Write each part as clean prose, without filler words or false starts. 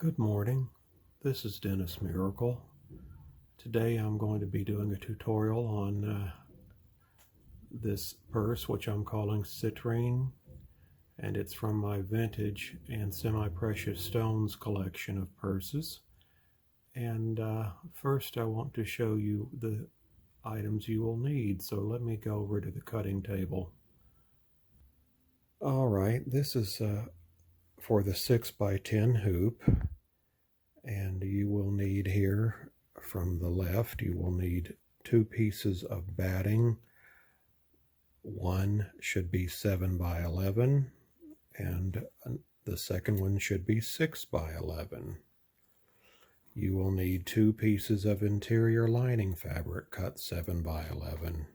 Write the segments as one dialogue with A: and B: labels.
A: Good morning, this is Dennis Miracle. Today I'm going to be doing a tutorial on this purse, which I'm calling Citrine, and it's from my vintage and semi-precious stones collection of purses. And first I want to show you the items you will need, so let me go over to the cutting table. Alright, this is for the 6x10 hoop. And you will need here, from the left, you will need 2 pieces of batting. One should be 7x11, and the second one should be 6x11. You will need 2 pieces of interior lining fabric cut 7x11.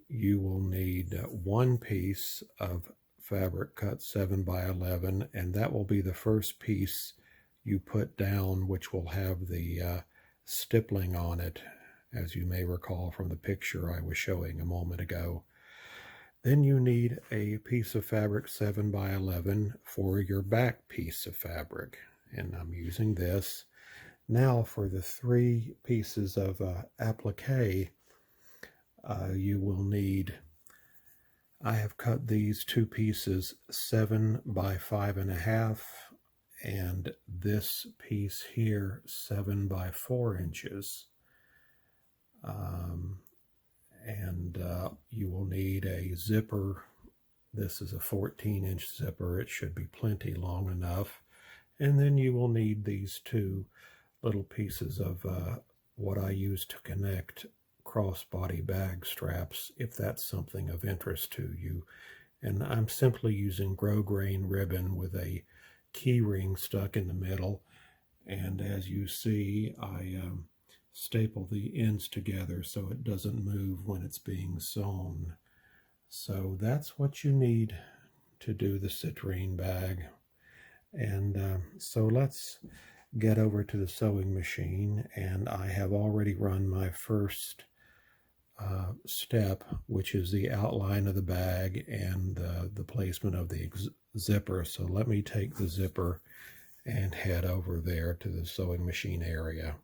A: You will need 1 piece of fabric cut 7x11, and that will be the first piece you put down, which will have the stippling on it, as you may recall from the picture I was showing a moment ago. Then you need a piece of fabric 7x11 for your back piece of fabric, and I'm using this. Now for the 3 pieces of applique, you will need, I have cut these 2 pieces 7x5.5, and this piece here 7x4 inches. You will need a zipper. This is a 14-inch zipper. It should be plenty long enough. And then you will need these 2 little pieces of what I use to connect crossbody bag straps, if that's something of interest to you. And I'm simply using grosgrain ribbon with a key ring stuck in the middle, and as you see, I staple the ends together so it doesn't move when it's being sewn. So that's what you need to do the citrine bag. And so let's get over to the sewing machine, and I have already run my first step, which is the outline of the bag and the placement of the zipper. So let me take the zipper and head over there to the sewing machine area.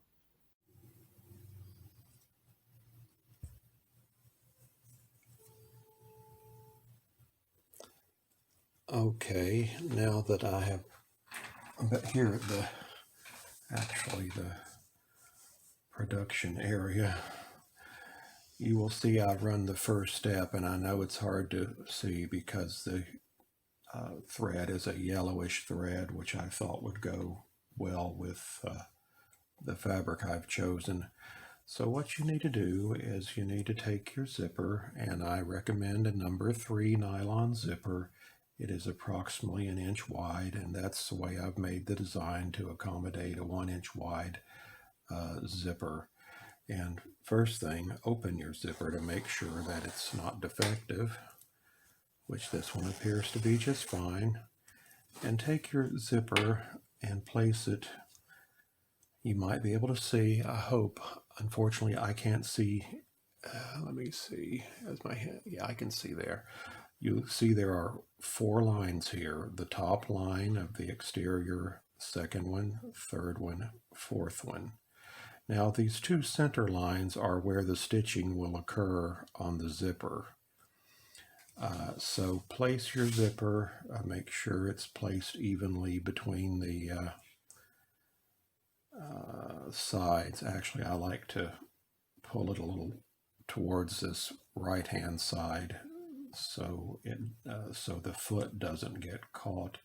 A: Okay, now that I have, but here at the production area, you will see I've run the first step, and I know it's hard to see because the thread is a yellowish thread, which I thought would go well with the fabric I've chosen. So what you need to do is you need to take your zipper, and I recommend a number 3 nylon zipper. It is approximately 1 inch wide, and that's the way I've made the design to accommodate a 1 inch wide zipper. And first thing, open your zipper to make sure that it's not defective, which this one appears to be just fine. And take your zipper and place it, you might be able to see, I hope. Unfortunately, I can't see. Let me see, as my hand, yeah, I can see there. You see there are 4 lines here. The top line of the exterior, second one, third one, fourth one. Now these 2 center lines are where the stitching will occur on the zipper. So place your zipper, make sure it's placed evenly between the sides. Actually, I like to pull it a little towards this right hand side so the foot doesn't get caught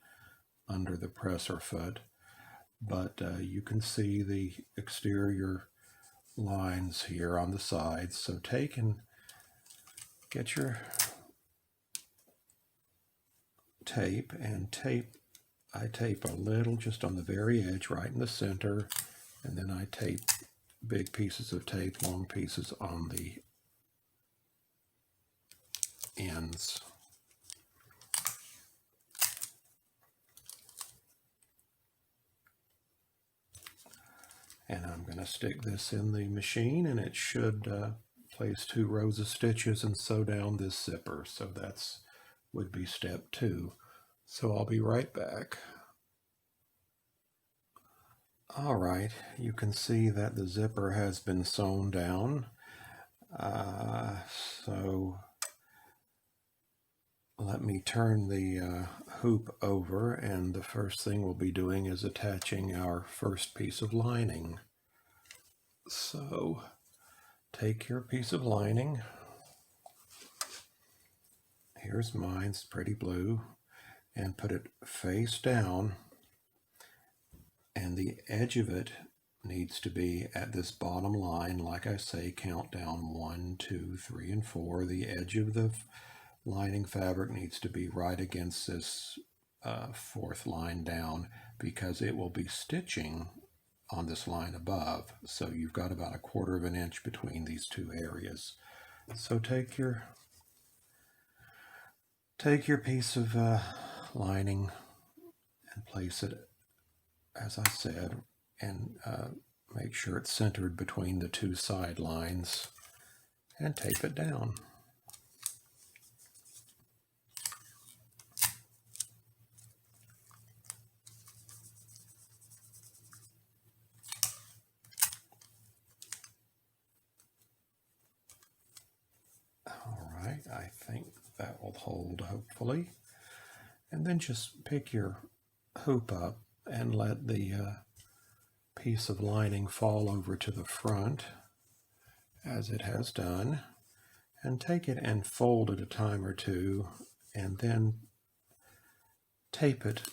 A: under the presser foot. But you can see the exterior lines here on the sides. So take and get your tape and I tape a little just on the very edge right in the center, and then I tape big pieces of tape, long pieces on the ends. And I'm going to stick this in the machine, and it should place 2 rows of stitches and sew down this zipper. So that's would be step 2. So I'll be right back. All right, you can see that the zipper has been sewn down. So let me turn the hoop over, and the first thing we'll be doing is attaching our first piece of lining. So take your piece of lining. Here's mine, it's pretty blue, and put it face down, and the edge of it needs to be at this bottom line. Like I say, count down 1, 2, 3, and 4. The edge of the lining fabric needs to be right against this fourth line down, because it will be stitching on this line above. So you've got about 1/4 of an inch between these two areas. So take your piece of lining and place it, as I said, and make sure it's centered between the two side lines, and tape it down. All right, I think that will hold, hopefully. And then just pick your hoop up and let the piece of lining fall over to the front, as it has done, and take it and fold it a time or two, and then tape it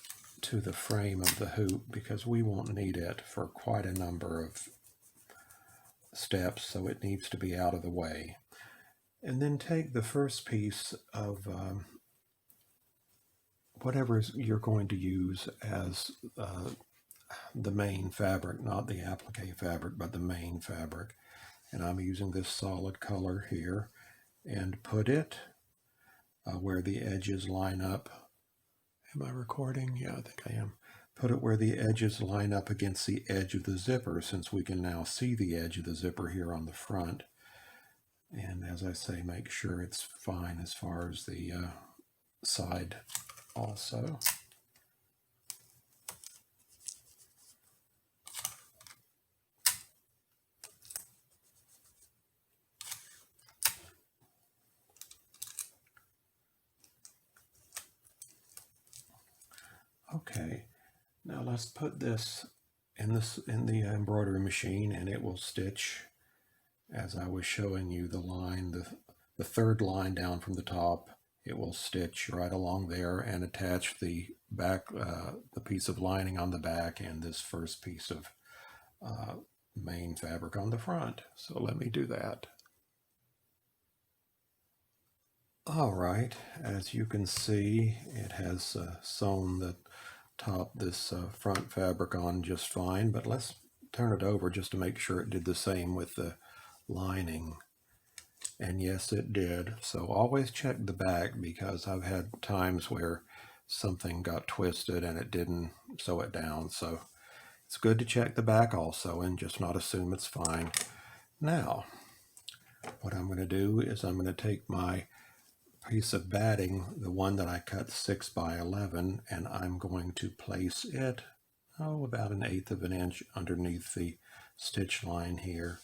A: to the frame of the hoop, because we won't need it for quite a number of steps, so it needs to be out of the way. And then take the first piece of whatever you're going to use as the main fabric, not the applique fabric, but the main fabric. And I'm using this solid color here, and put it where the edges line up. Am I recording? Yeah, I think I am. Put it where the edges line up against the edge of the zipper, since we can now see the edge of the zipper here on the front. And as I say, make sure it's fine as far as the side also. Okay, now let's put this in the embroidery machine, and it will stitch, as I was showing you, the line, the third line down from the top. It will stitch right along there and attach the back, the piece of lining on the back, and this first piece of main fabric on the front. So let me do that. All right, as you can see, it has sewn the top, this front fabric on just fine, but let's turn it over just to make sure it did the same with the lining. And yes, it did. So always check the back, because I've had times where something got twisted and it didn't sew it down. So it's good to check the back also, and just not assume it's fine. Now, what I'm going to do is I'm going to take my piece of batting, the one that I cut 6 by 11, and I'm going to place it about 1/8 of an inch underneath the stitch line here,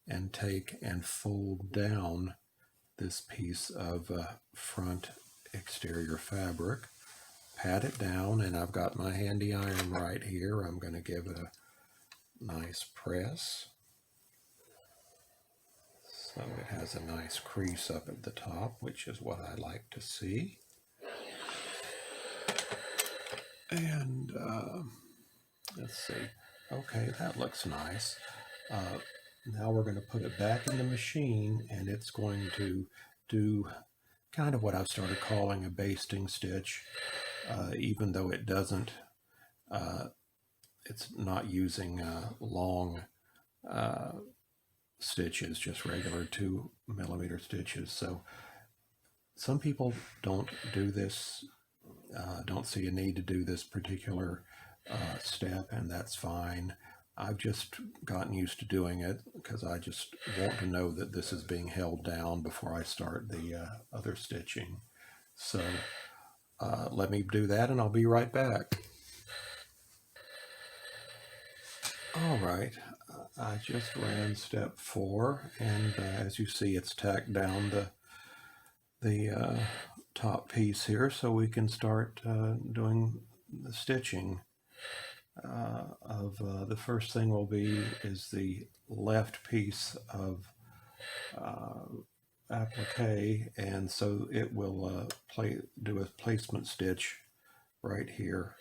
A: and take and fold down this piece of front exterior fabric, pat it down, and I've got my handy iron right here. I'm going to give it a nice press so it has a nice crease up at the top, which is what I like to see. And let's see. Okay, that looks nice. Now we're going to put it back in the machine, and it's going to do kind of what I've started calling a basting stitch, even though it doesn't, it's not using long stitches, just regular 2mm stitches. So some people don't do this, don't see a need to do this particular step, and that's fine. I've just gotten used to doing it, because I just want to know that this is being held down before I start the other stitching. So let me do that, and I'll be right back. All right, I just ran step 4, and as you see, it's tacked down the top piece here, so we can start doing the stitching. The first thing will be is the left piece of applique, and so it will do a placement stitch right here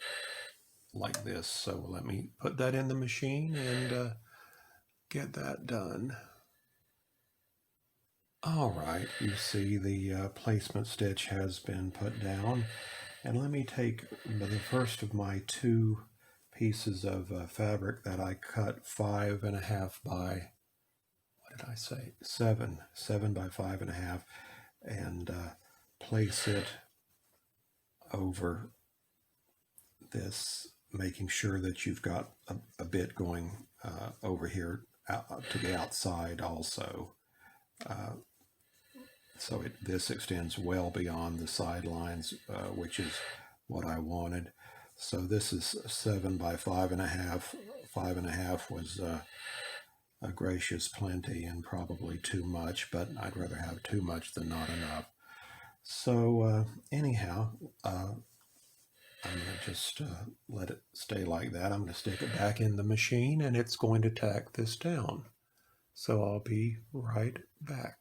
A: like this. So let me put that in the machine and get that done. All right, you see the placement stitch has been put down, and let me take the first of my 2 pieces of fabric that I cut 5.5 by, what did I say, 7 by 5.5, and place it over this, making sure that you've got a bit going over here out to the outside also. So this extends well beyond the sidelines, which is what I wanted. So this is 7 by 5.5. 5.5 was a gracious plenty and probably too much, but I'd rather have too much than not enough. So anyhow, I'm going to just let it stay like that. I'm going to stick it back in the machine, and it's going to tack this down. So I'll be right back.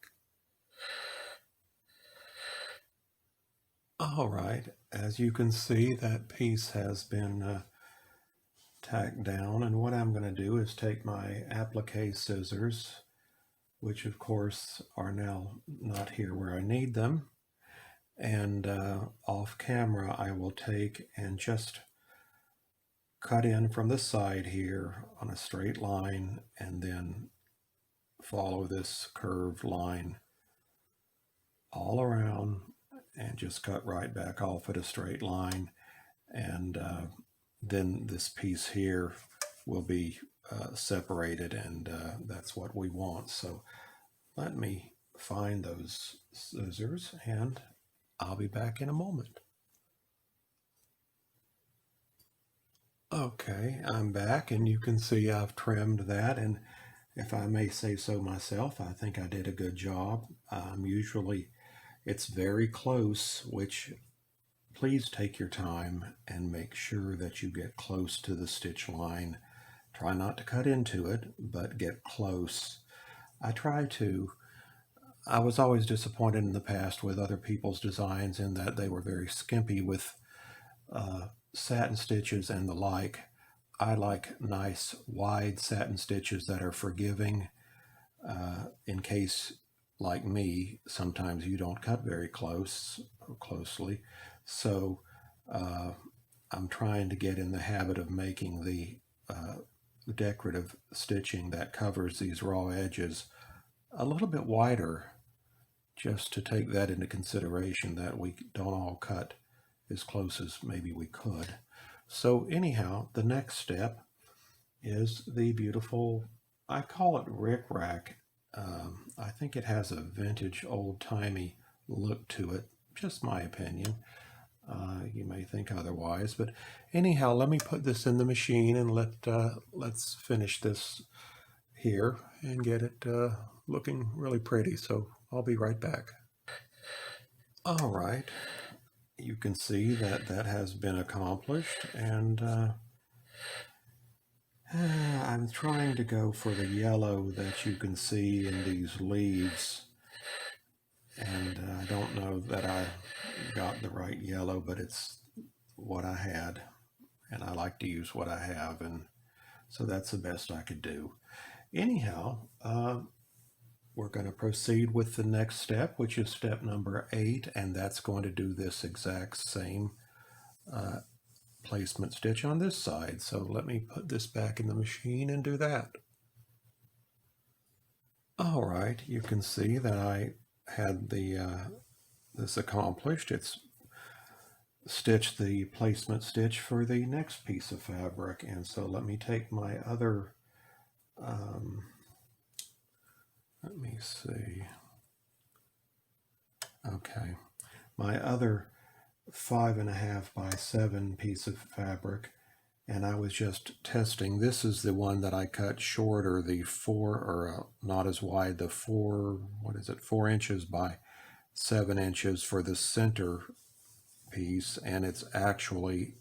A: All right, as you can see, that piece has been tacked down, and what I'm going to do is take my applique scissors, which of course are now not here where I need them, and off camera I will take and just cut in from the side here on a straight line, and then follow this curved line all around and just cut right back off at a straight line, and then this piece here will be separated, and that's what we want. So let me find those scissors, and I'll be back in a moment. Okay, I'm back, and you can see I've trimmed that, and if I may say so myself, I think I did a good job. Usually it's very close, which please take your time and make sure that you get close to the stitch line. Try not to cut into it, but get close. I was always disappointed in the past with other people's designs in that they were very skimpy with satin stitches and the like. I like nice wide satin stitches that are forgiving, in case, like me, sometimes you don't cut very closely. So I'm trying to get in the habit of making the decorative stitching that covers these raw edges a little bit wider, just to take that into consideration, that we don't all cut as close as maybe we could. So anyhow, the next step is the beautiful, I call it rickrack. I think it has a vintage, old-timey look to it, just my opinion. You may think otherwise, but anyhow, let me put this in the machine, and let's finish this here and get it looking really pretty. So I'll be right back. All right, you can see that that has been accomplished, and I'm trying to go for the yellow that you can see in these leaves, and I don't know that I got the right yellow, but it's what I had, and I like to use what I have, and so that's the best I could do. Anyhow, we're going to proceed with the next step, which is step number 8, and that's going to do this exact same placement stitch on this side. So let me put this back in the machine and do that. All right, you can see that I had this accomplished. It's stitched the placement stitch for the next piece of fabric, and so let me take my other let me see. Okay, my other 5.5 by 7 piece of fabric, and I was just testing. This is the one that I cut shorter, the not as wide, the 4 inches by 7 inches for the center piece, and it's actually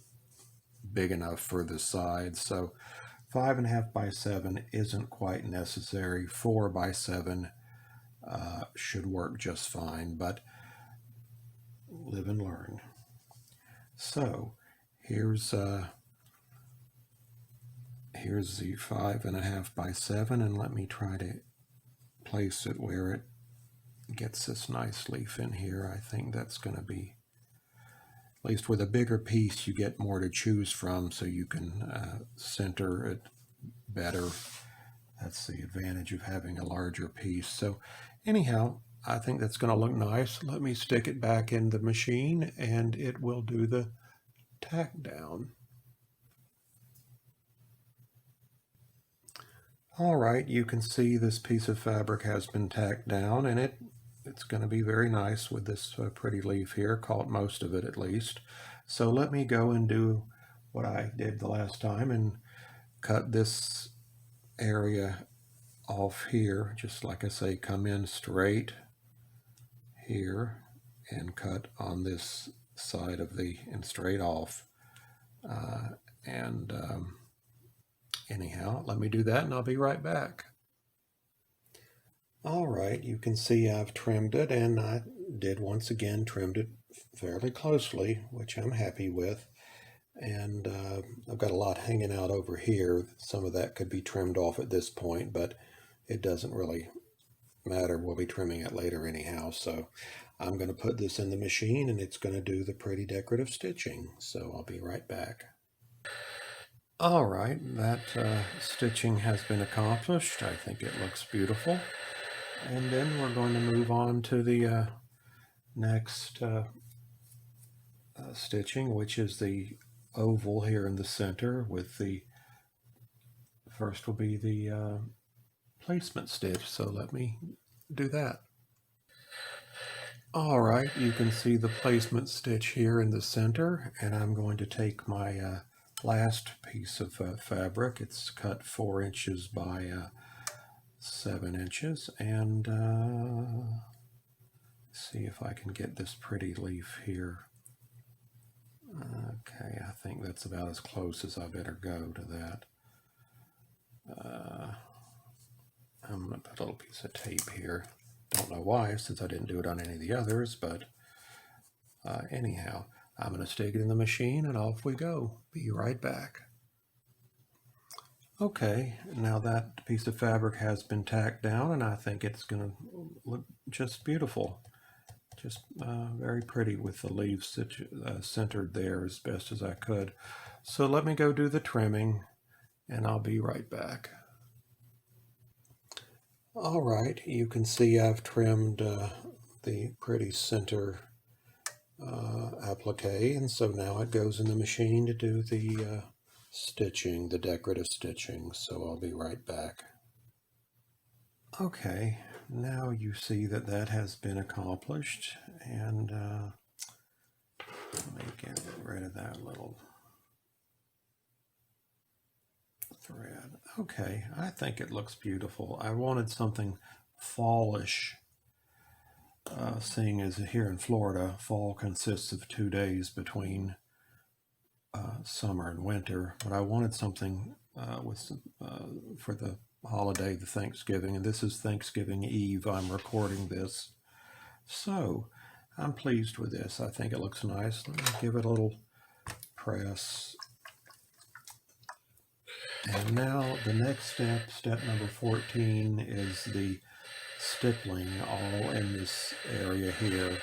A: big enough for the sides. So 5.5 by 7 isn't quite necessary. 4 by 7 should work just fine, but live and learn. So here's the 5.5 by 7, and let me try to place it where it gets this nice leaf in here. I think that's going to be, at least with a bigger piece, you get more to choose from, so you can center it better. That's the advantage of having a larger piece. So anyhow, I think that's going to look nice. Let me stick it back in the machine and it will do the tack down. All right, you can see this piece of fabric has been tacked down, and it's going to be very nice with this pretty leaf here, caught most of it at least. So let me go and do what I did the last time and cut this area off here. Just like I say, come in straight here and cut on this side of and straight off. Anyhow, let me do that and I'll be right back. All right, you can see I've trimmed it, and I did once again trimmed it fairly closely, which I'm happy with. And I've got a lot hanging out over here. Some of that could be trimmed off at this point, but it doesn't really matter. We'll be trimming it later anyhow. So I'm going to put this in the machine and it's going to do the pretty decorative stitching. So I'll be right back. All right, that stitching has been accomplished. I think it looks beautiful. And then we're going to move on to the next stitching, which is the oval here in the center with the, first will be the placement stitch. So let me do that. All right, you can see the placement stitch here in the center, and I'm going to take my last piece of fabric. It's cut 4 inches by 7 inches, and see if I can get this pretty leaf here. Okay, I think that's about as close as I better go to that. I'm going to put a little piece of tape here. Don't know why, since I didn't do it on any of the others, but anyhow, I'm going to stick it in the machine and off we go. Be right back. Okay, now that piece of fabric has been tacked down, and I think it's going to look just beautiful. Just very pretty with the leaves centered there as best as I could. So let me go do the trimming and I'll be right back. All right, you can see I've trimmed the pretty center applique, and so now it goes in the machine to do the stitching, the decorative stitching. So I'll be right back. Okay, now you see that that has been accomplished, and let me get rid of that little thread. Okay, I think it looks beautiful. I wanted something fallish, seeing as here in Florida, fall consists of 2 days between summer and winter, but I wanted something for the holiday, the Thanksgiving, and this is Thanksgiving Eve. I'm recording this, so I'm pleased with this. I think it looks nice. Let me give it a little press. And now the next step number 14, is the stippling all in this area here.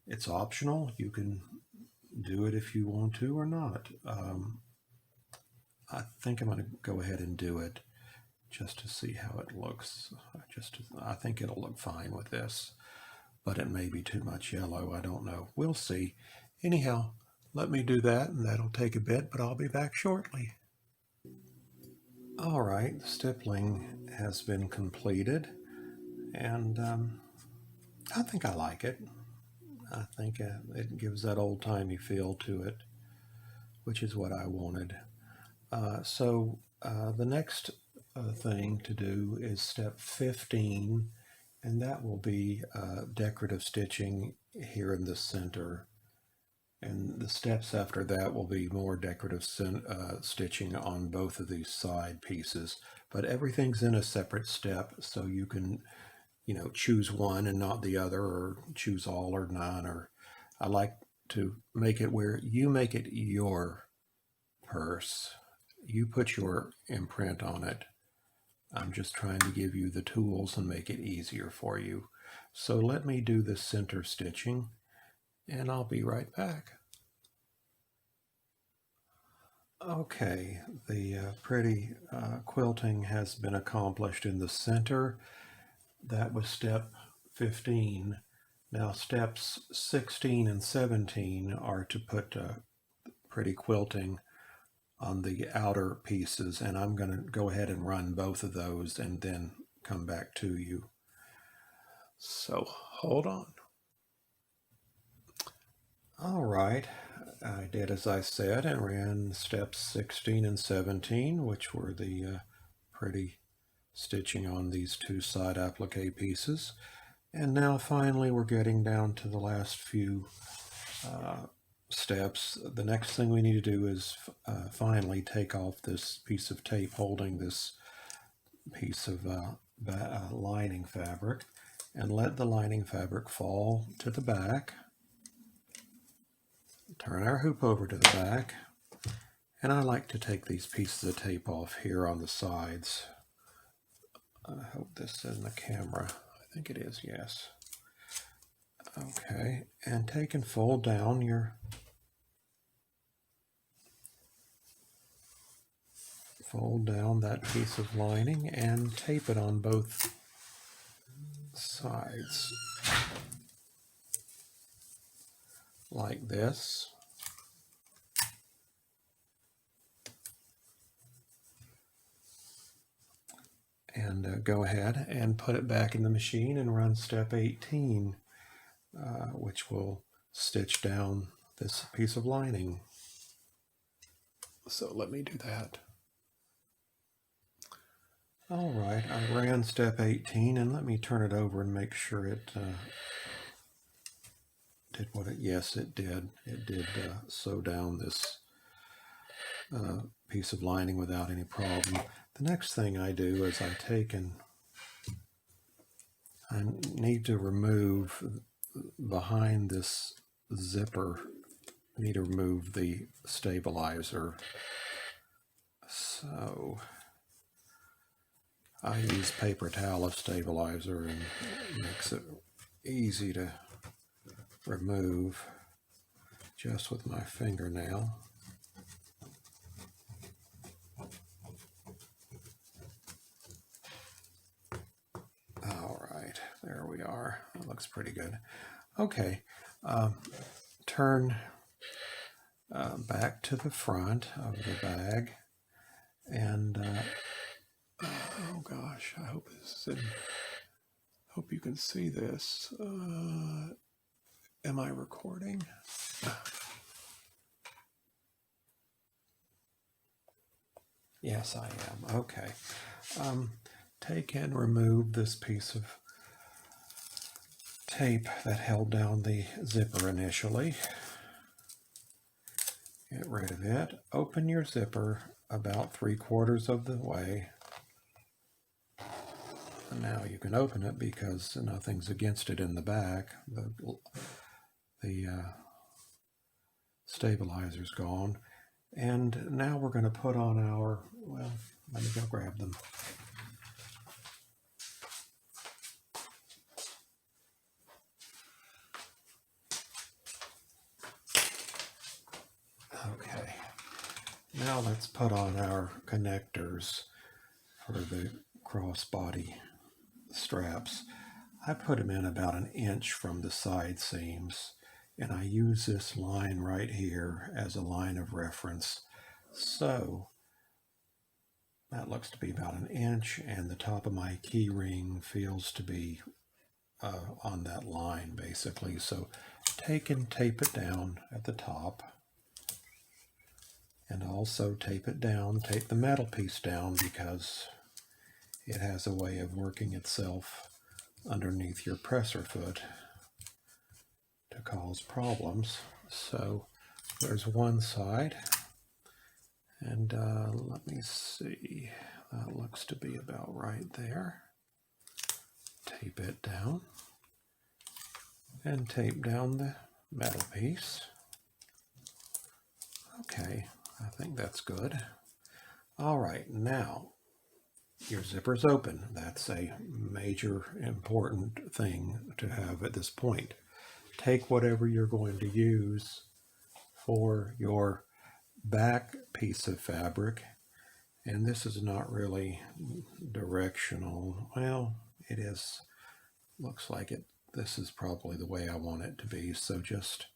A: It's optional. You can do it if you want to or not. I think I'm going to go ahead and do it just to see how it looks. I think it'll look fine with this, but it may be too much yellow. I don't know. We'll see. Anyhow, let me do that, and that'll take a bit, but I'll be back shortly. All right, the stippling has been completed, and I think I like it. I think it gives that old-timey feel to it, which is what I wanted. The next thing to do is step 15, and that will be decorative stitching here in the center. And the steps after that will be more decorative stitching on both of these side pieces. But everything's in a separate step, so you can, choose one and not the other, or choose all or none. Or I like to make it where you make it your purse. You put your imprint on it. I'm just trying to give you the tools and make it easier for you. So let me do the center stitching, and I'll be right back. Okay, the pretty quilting has been accomplished in the center. That was step 15. Now steps 16 and 17 are to put pretty quilting on the outer pieces, and I'm going to go ahead and run both of those and then come back to you. So hold on. All right, I did as I said and ran steps 16 and 17, which were the pretty stitching on these two side applique pieces. And now finally we're getting down to the last few steps. The next thing we need to do is finally take off this piece of tape holding this piece of lining fabric, and let the lining fabric fall to the back. Turn our hoop over to the back, and I like to take these pieces of tape off here on the sides. I hope this is in the camera. I think it is, yes. Okay, and take and fold down that piece of lining and tape it on both sides like this. And go ahead and put it back in the machine and run step 18, which will stitch down this piece of lining. So let me do that. All right, I ran step 18, and let me turn it over and make sure it did what it, yes, it did. It did sew down this piece of lining without any problem. The next thing I do is I take and I need to remove behind this zipper, I need to remove the stabilizer. So I use paper towel as stabilizer, and it makes it easy to remove just with my fingernail. All right, there we are. That looks pretty good. Okay, turn back to the front of the bag, and oh gosh, I hope this is in, hope you can see this. Am I recording? Yes, I am. Okay. Take and remove this piece of tape that held down the zipper initially. Get rid of it. Open your zipper about 3/4 of the way. And now you can open it because nothing's against it in the back. The stabilizer's gone. And now we're going to put on our, well, let me go grab them. Okay, now let's put on our connectors for the crossbody straps. I put them in about 1 inch from the side seams, and I use this line right here as a line of reference. So that looks to be about 1 inch, and the top of my key ring feels to be on that line basically. So take and tape it down at the top, And also tape it down, tape the metal piece down, because it has a way of working itself underneath your presser foot to cause problems. So there's one side, and let me see, that looks to be about right there. Tape it down and tape down the metal piece. Okay, I think that's good. All right, now your zipper's open. That's a major important thing to have at this point. Take whatever you're going to use for your back piece of fabric, and this is not really directional. Well, it is, looks like it. This is probably the way I want it to be, so just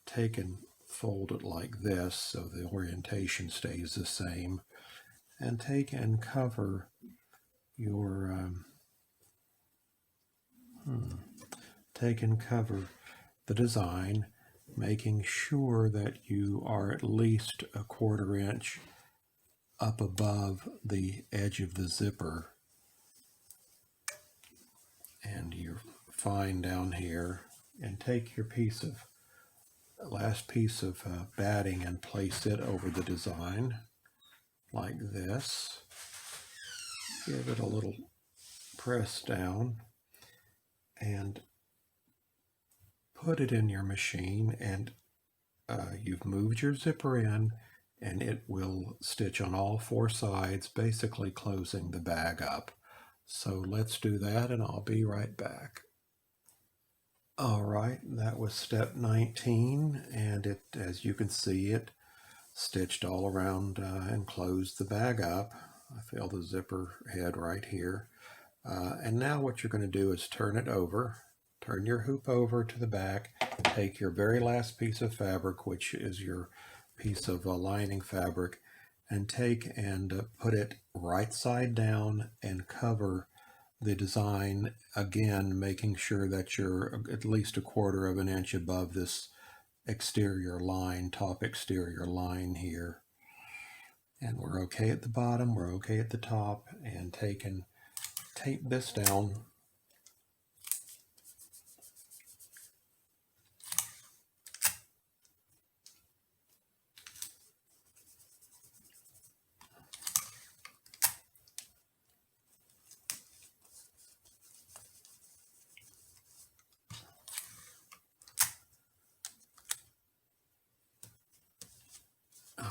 A: take and fold it like this so the orientation stays the same, and take and cover your take and cover the design, making sure that you are at least a 1/4 inch up above the edge of the zipper, and you're fine down here. And take your last piece of batting and place it over the design like this. Give it a little press down and put it in your machine, and you've moved your zipper in, and it will stitch on all 4 sides, basically closing the bag up. So let's do that, and I'll be right back. All right, that was step 19, and it, as you can see, it stitched all around and closed the bag up. I feel the zipper head right here. And now what you're going to do is turn it over. Turn your hoop over to the back. Take your very last piece of fabric, which is your piece of lining fabric, and take and put it right side down and cover the design again, making sure that you're at least a 1/4 inch above this exterior line, top exterior line here. And we're okay at the bottom, we're okay at the top, and take and tape this down.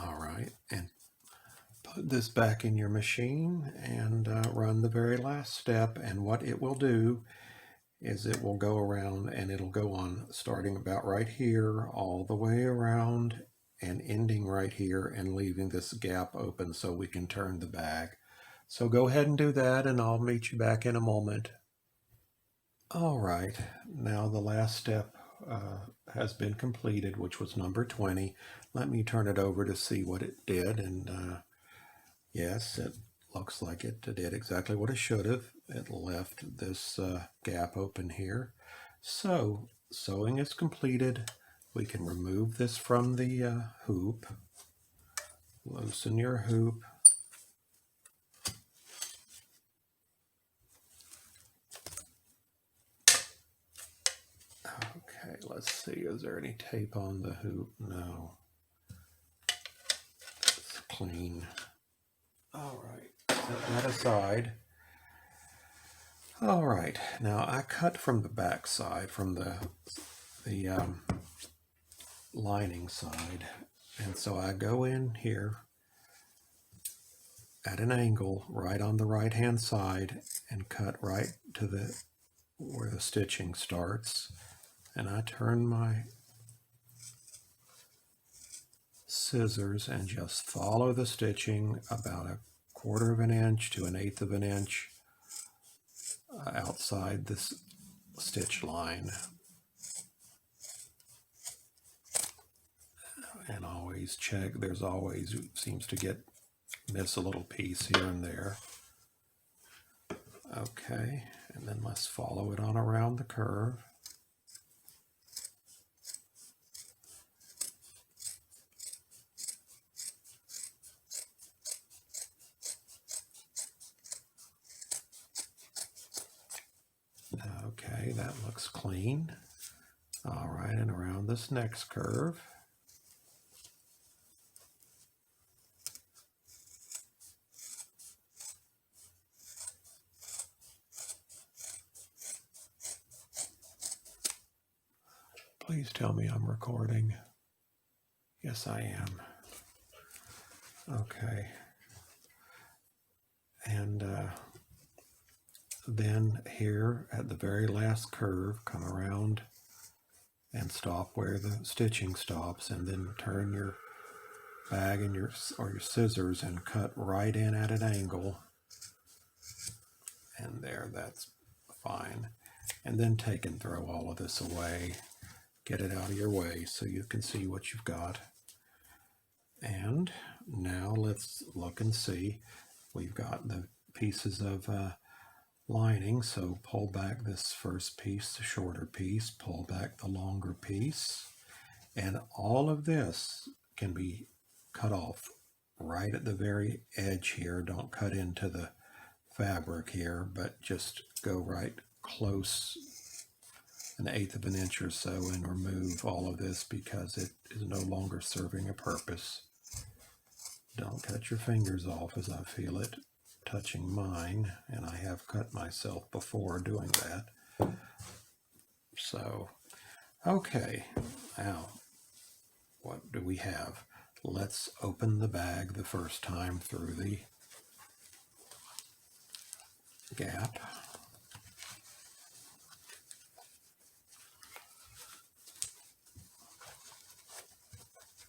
A: All right, and put this back in your machine and run the very last step. And what it will do is it will go around, and it'll go on starting about right here all the way around and ending right here and leaving this gap open so we can turn the bag. So go ahead and do that, and I'll meet you back in a moment. All right, now the last step has been completed, which was number 20. Let me turn it over to see what it did, and yes, it looks like it did exactly what it should have. It left this gap open here. So sewing is completed. We can remove this from the hoop. Loosen your hoop. Okay, let's see, is there any tape on the hoop? No. It's clean. All right, set that aside. All right, now I cut from the back side, from the lining side, and so I go in here at an angle right on the right hand side and cut right to where the stitching starts, and I turn my scissors and just follow the stitching about a 1/4 inch to an 1/8 inch outside this stitch line. And always check, there's always seems to miss a little piece here and there. Okay, and then let's follow it on around the curve. green. All right, and around this next curve. Please tell me I'm recording. Yes, I am. Okay. And then here at the very last curve, come around and stop where the stitching stops, and then turn your bag and your scissors and cut right in at an angle. And there, that's fine. And then take and throw all of this away. Get it out of your way so you can see what you've got. And now let's look and see. We've got the pieces of lining, so pull back this first piece, the shorter piece, pull back the longer piece, and all of this can be cut off right at the very edge here. Don't cut into the fabric here, but just go right close, 1/8 of an inch or so, and remove all of this because it is no longer serving a purpose. Don't cut your fingers off, as I feel it touching mine, and I have cut myself before doing that. So, okay, now what do we have? Let's open the bag the first time through the gap.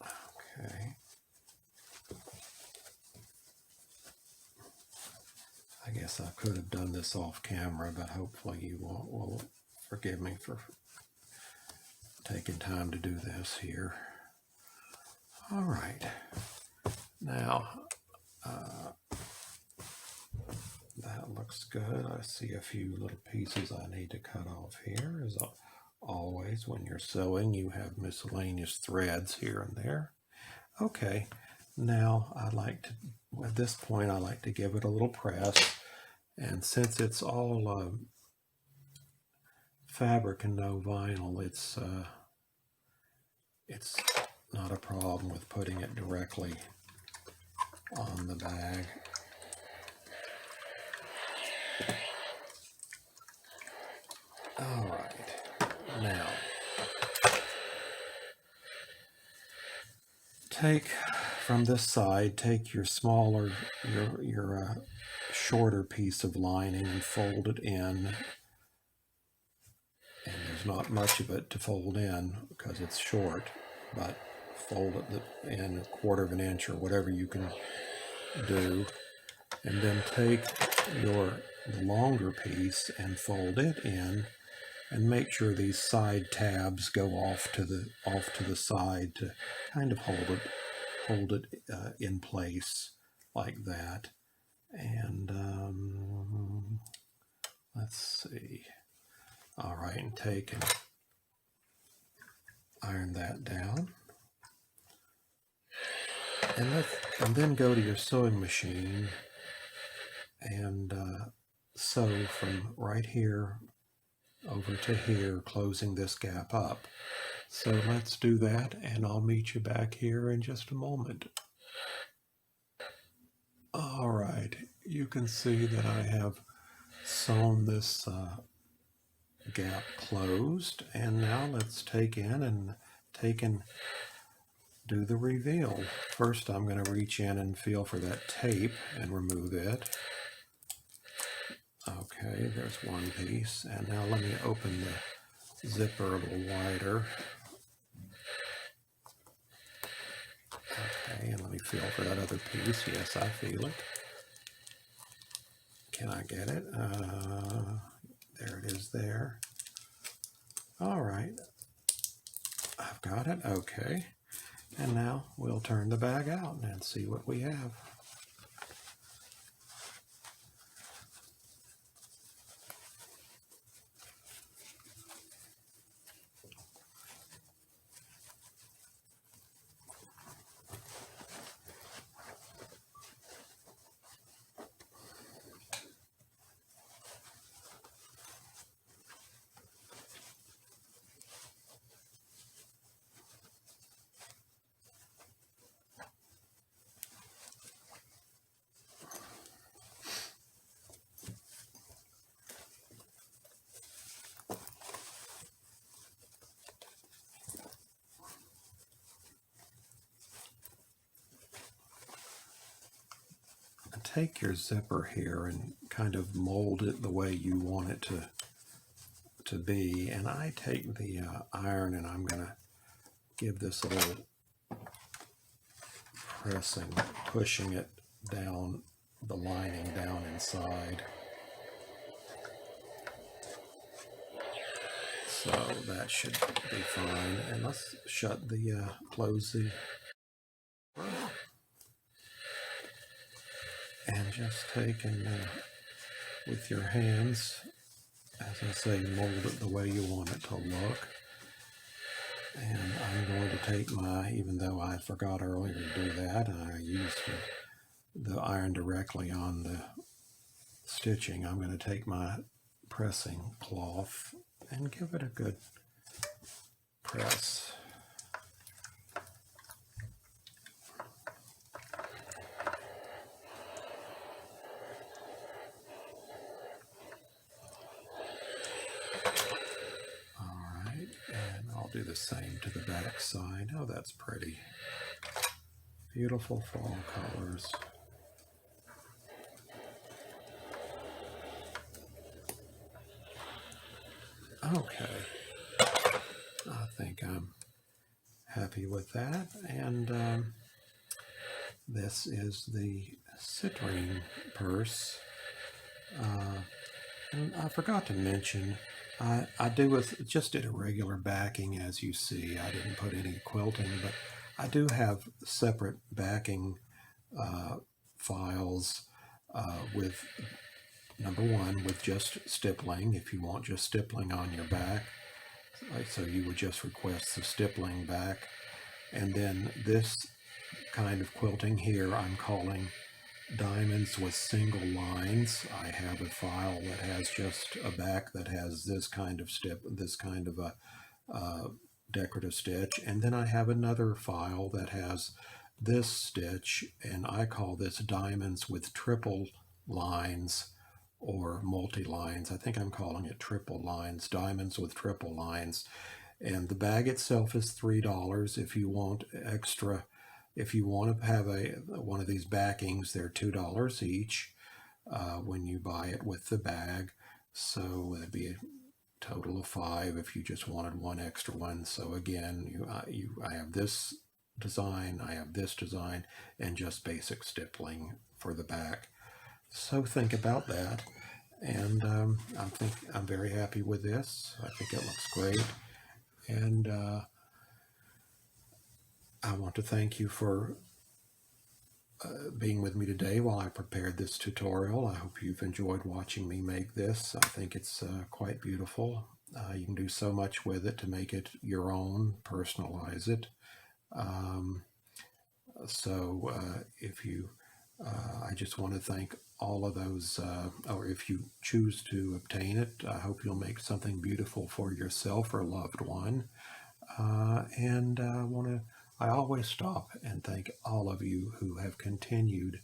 A: Okay. I guess I could have done this off camera, but hopefully you will forgive me for taking time to do this here. All right. Now, that looks good. I see a few little pieces I need to cut off here. As always, when you're sewing, you have miscellaneous threads here and there. Okay, now at this point, I like to give it a little press. And since it's all fabric and no vinyl, it's not a problem with putting it directly on the bag. All right, now take from this side, take your smaller, your shorter piece of lining and fold it in. And there's not much of it to fold in because it's short, but fold it in 1/4 of an inch or whatever you can do. And then take the longer piece and fold it in, and make sure these side tabs go off to the side to kind of hold it in place like that. And let's see. All right, and take and iron that down. And then go to your sewing machine and sew from right here over to here, closing this gap up. So let's do that, and I'll meet you back here in just a moment. All right, you can see that I have sewn this gap closed, and now let's take and do the reveal. First, I'm going to reach in and feel for that tape and remove it. Okay, there's one piece, and now let me open the zipper a little wider. Okay, and let me feel for that other piece. Yes, I feel it. Can I get it? There it is there. All right, I've got it. Okay, and now we'll turn the bag out and see what we have. take your zipper here and kind of mold it the way you want it to be. And I take the iron and I'm going to give this a little pressing, pushing it down, the lining down inside. So that should be fine. And let's shut the, close the, and just take and with your hands, as I say, mold it the way you want it to look. And I'm going to take my, even though I forgot earlier to do that, I used the iron directly on the stitching, I'm going to take my pressing cloth and give it a good press. Do the same to the back side. Oh, that's pretty. Beautiful fall colors. Okay. I think I'm happy with that. And this is the Citrine purse. And I forgot to mention, I just did a regular backing, as you see. I didn't put any quilting, but I do have separate backing files with number one with just stippling, if you want just stippling on your back. So you would just request the stippling back. And then this kind of quilting here I'm calling diamonds with single lines. I have a file that has just a back that has this kind of this kind of a decorative stitch, and then I have another file that has this stitch, and I call this diamonds with triple lines or multi-lines. I think I'm calling it triple lines, diamonds with triple lines. And the bag itself is $3. If you want extra, if you want to have one of these backings, they're $2 each when you buy it with the bag. So that'd be a total of $5 if you just wanted one extra one. So again, I have this design, I have this design, and just basic stippling for the back. So think about that. And I'm very happy with this. I think it looks great. And I want to thank you for being with me today while I prepared this tutorial. I hope you've enjoyed watching me make this. I think it's quite beautiful. You can do so much with it to make it your own, personalize it. If you, I just want to thank all of those, or if you choose to obtain it, I hope you'll make something beautiful for yourself or loved one. I always stop and thank all of you who have continued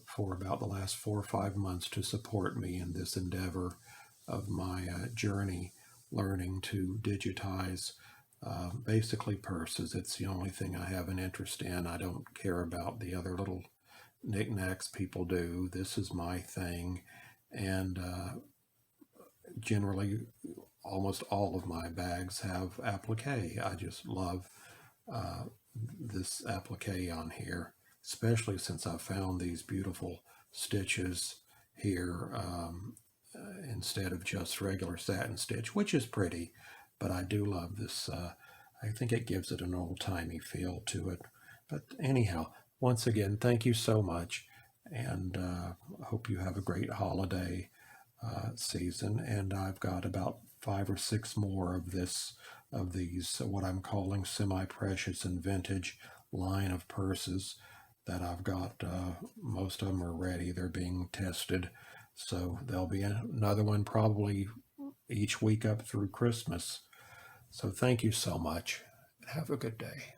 A: for about the last 4 or 5 months to support me in this endeavor of my journey learning to digitize basically purses. It's the only thing I have an interest in. I don't care about the other little knickknacks people do. This is my thing, and generally almost all of my bags have applique. I just love this applique on here, especially since I found these beautiful stitches here instead of just regular satin stitch, which is pretty, but I do love this. I think it gives it an old-timey feel to it. But anyhow, once again, thank you so much, and hope you have a great holiday season. And I've got about 5 or 6 more of these what I'm calling semi-precious and vintage line of purses that I've got. Most of them are ready. They're being tested. So there'll be another one probably each week up through Christmas. So thank you so much. Have a good day.